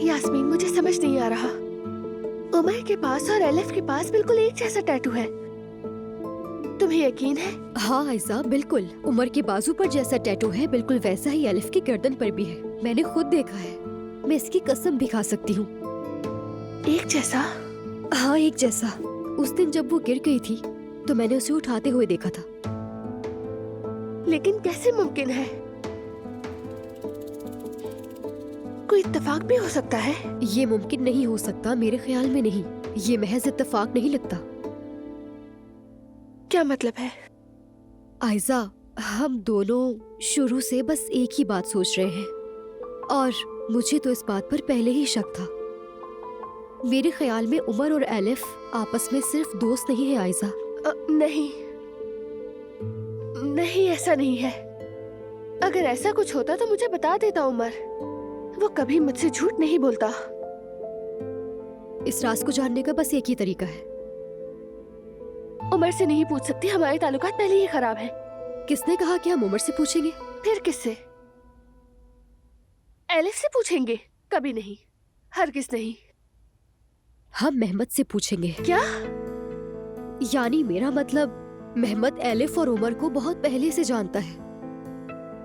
यास्मीन, मुझे समझ नहीं आ रहा। उमर के पास और एलिफ के पास बिल्कुल एक जैसा टैटू है। तुम्हें यकीन है? हाँ आयजा, बिल्कुल। उमर के बाजू पर जैसा टैटू है, बिल्कुल वैसा ही एलिफ की गर्दन पर भी है। मैंने खुद देखा है। मैं इसकी कसम भी खा सकती हूँ। एक जैसा? हाँ, एक जैसा। उस दिन जब वो गिर गई थी तो मैंने उसे उठाते हुए देखा था। लेकिन कैसे मुमकिन है? कोई इत्तेफाक भी हो सकता है। ये मुमकिन नहीं हो सकता, मेरे ख्याल में नहीं। ये महज इत्तेफाक नहीं लगता। क्या मतलब है? आयजा, हम दोनों शुरू से बस एक ही बात सोच रहे हैं और मुझे तो इस बात पर पहले ही शक था। मेरे ख्याल में उमर और एलिफ आपस में सिर्फ दोस्त नहीं है आयजा। नहीं नहीं, ऐसा नहीं है। अगर ऐसा कुछ होता तो मुझे बता देता उमर। वो कभी मुझसे झूठ नहीं बोलता। इस राज को जानने का बस एक ही तरीका है। उमर से नहीं पूछ सकती, हमारे ताल्लुकात पहले ही खराब हैं। किसने कहा कि हम उमर से पूछेंगे? फिर किससे? एलिफ से पूछेंगे? कभी नहीं, हरगिज़ नहीं। हम मेहमद से पूछेंगे। क्या? यानी मेरा मतलब मेहमद एलिफ और उमर को बहुत पहले से जानता है।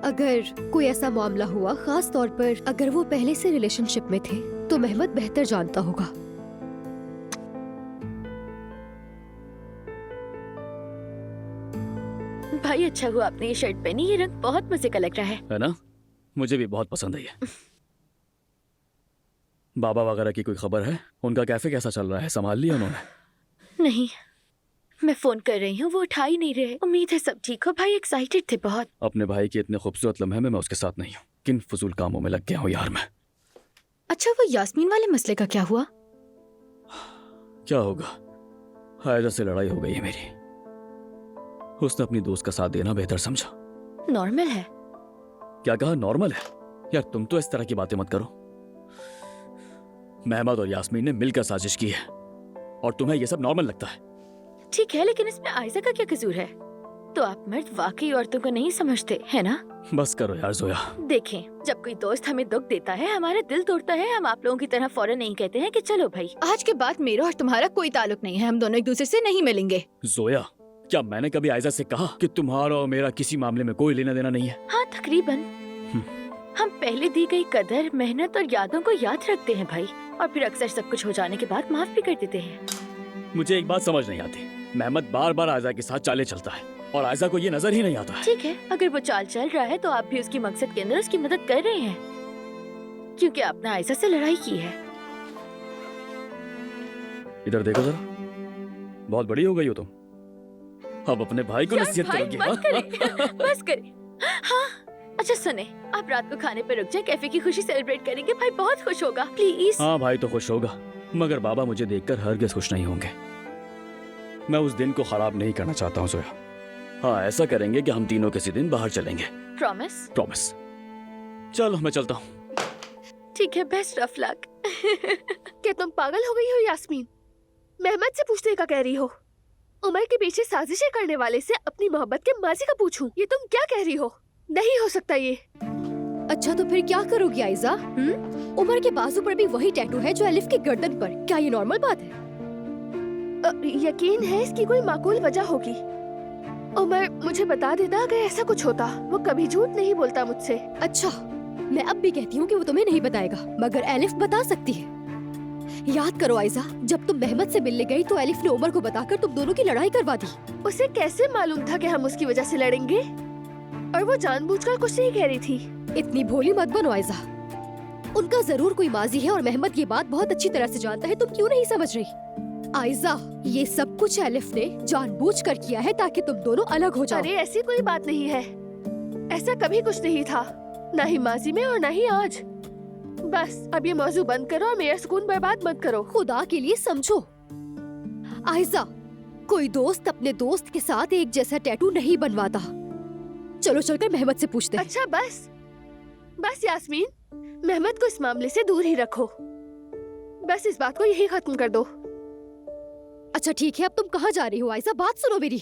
अगर कोई ऐसा मामला हुआ, खास तौर पर अगर वो पहले से रिलेशनशिप में थे, तो मेहमद बेहतर जानता होगा। भाई, अच्छा हुआ आपने ये शर्ट पहनी। ये रंग बहुत मजे का लग रहा है ना? मुझे भी बहुत पसंद आई है। बाबा वगैरह की कोई खबर है? उनका कैफे कैसा चल रहा है? संभाल लिया उन्होंने? नहीं, मैं फोन कर रही हूँ, वो उठा ही नहीं रहे। उम्मीद है सब ठीक हो। भाई एक्साइटेड थे बहुत। अपने भाई के इतने खूबसूरत लम्हे में मैं उसके साथ नहीं हूँ। किन फजूल कामों में लग गया हूँ यार मैं। अच्छा, वो यास्मीन वाले मसले का क्या हुआ? क्या होगा, आयजा से लड़ाई हो गई है मेरी। उसने अपनी दोस्त का साथ देना बेहतर समझा। नॉर्मल है। क्या कहा? नॉर्मल है? यार तुम तो इस तरह की बातें मत करो। मेहमद और यास्मीन ने मिलकर साजिश की है और तुम्हें यह सब नॉर्मल लगता है। ठीक है, लेकिन इसमें आयजा का क्या कसूर है? तो आप मर्द वाकई औरतों को नहीं समझते, है ना? बस करो यार जोया। देखें, जब कोई दोस्त हमें दुख देता है, हमारा दिल तोड़ता है, हम आप लोगों की तरह फौरन नहीं कहते हैं कि चलो भाई। आज के बाद मेरा और तुम्हारा कोई ताल्लुक नहीं है। हम दोनों एक दूसरे से नहीं मिलेंगे। जोया, क्या मैंने कभी आयजा से कहा कि तुम्हारा और मेरा किसी मामले में कोई लेना देना नहीं है? हाँ, तकरीबन। हम पहले दी गई कदर, मेहनत और यादों को याद रखते हैं भाई, और फिर अक्सर सब कुछ हो जाने के बाद माफ भी कर देते हैं। मुझे एक बात समझ नहीं आती। मेहमद बार बार आयजा के साथ चाले चलता है और आयजा को ये नजर ही नहीं आता है। ठीक है, अगर वो चाल चल रहा है तो आप भी उसकी मकसद के अंदर उसकी मदद कर रहे हैं, क्योंकि आपने आयजा से लड़ाई की है। इधर देखो जरा, बहुत बड़ी हो गई हो तुम। अब अपने भाई को नसीहत करोगी? बस करें, बस करें। हाँ, अच्छा सुने, आप रात को खाने पे रुक जाए, कैफे की खुशी सेलिब्रेट करेंगे। भाई बहुत खुश होगा, प्लीज। हाँ भाई तो खुश होगा, मगर बाबा मुझे देखकर हरगिज़ खुश नहीं होंगे। मैं उस दिन को खराब नहीं करना चाहता हूँ जोया। हाँ, ऐसा करेंगे कि हम तीनों किसी दिन बाहर चलेंगे। प्रॉमिस? प्रॉमिस। चलो मैं चलता हूँ। ठीक है, बेस्ट ऑफ लक। क्या तुम पागल हो गई हो यास्मीन? मेहमद से पूछने का कह रही हो? उमर के पीछे साजिशें करने वाले से अपनी मोहब्बत के माजी का पूछूं? ये तुम क्या कह रही हो? नहीं हो सकता ये। अच्छा तो फिर क्या करोगी आयजा? उमर के बाजू पर भी वही टैटू है जो एलिफ की गर्दन पर। क्या ये नॉर्मल बात है? यकीन है इसकी कोई माकूल वजह होगी। उमर मुझे बता देता अगर ऐसा कुछ होता। वो कभी झूठ नहीं बोलता मुझसे। अच्छा, मैं अब भी कहती हूँ कि वो तुम्हें नहीं बताएगा, मगर एलिफ बता सकती है। याद करो आयजा, जब तुम मेहमद से मिलने गई तो एलिफ ने उमर को बताकर तुम दोनों की लड़ाई करवा दी। उसे कैसे मालूम था कि हम उसकी वजह से लड़ेंगे? और वो जानबूझकर कुछ नहीं कह रही थी। इतनी भोली मत बनो आयजा। उनका जरूर कोई माजी है और मेहमद ये बात बहुत अच्छी तरह से जानता है। तुम क्यों नहीं समझ रही? आयजा, ये सब कुछ एलिफ ने जानबूझकर किया है ताकि तुम दोनों अलग हो जाओ। अरे ऐसी कोई बात नहीं है। ऐसा कभी कुछ नहीं था, ना ही माजी में और ना ही आज। बस अब ये मौजू बंद करो और मेरा सुकून बर्बाद मत करो। खुदा के लिए समझो आयजा, कोई दोस्त अपने दोस्त के साथ एक जैसा टैटू नहीं बनवाता। चलो चलकर मेहमद से पूछते हैं। अच्छा बस बस यास्मीन, मेहमद को इस मामले से दूर ही रखो। बस इस बात को यही खत्म कर दो। अच्छा ठीक है, अब तुम कहाँ जा रही हो आयजा? बात सुनो मेरी।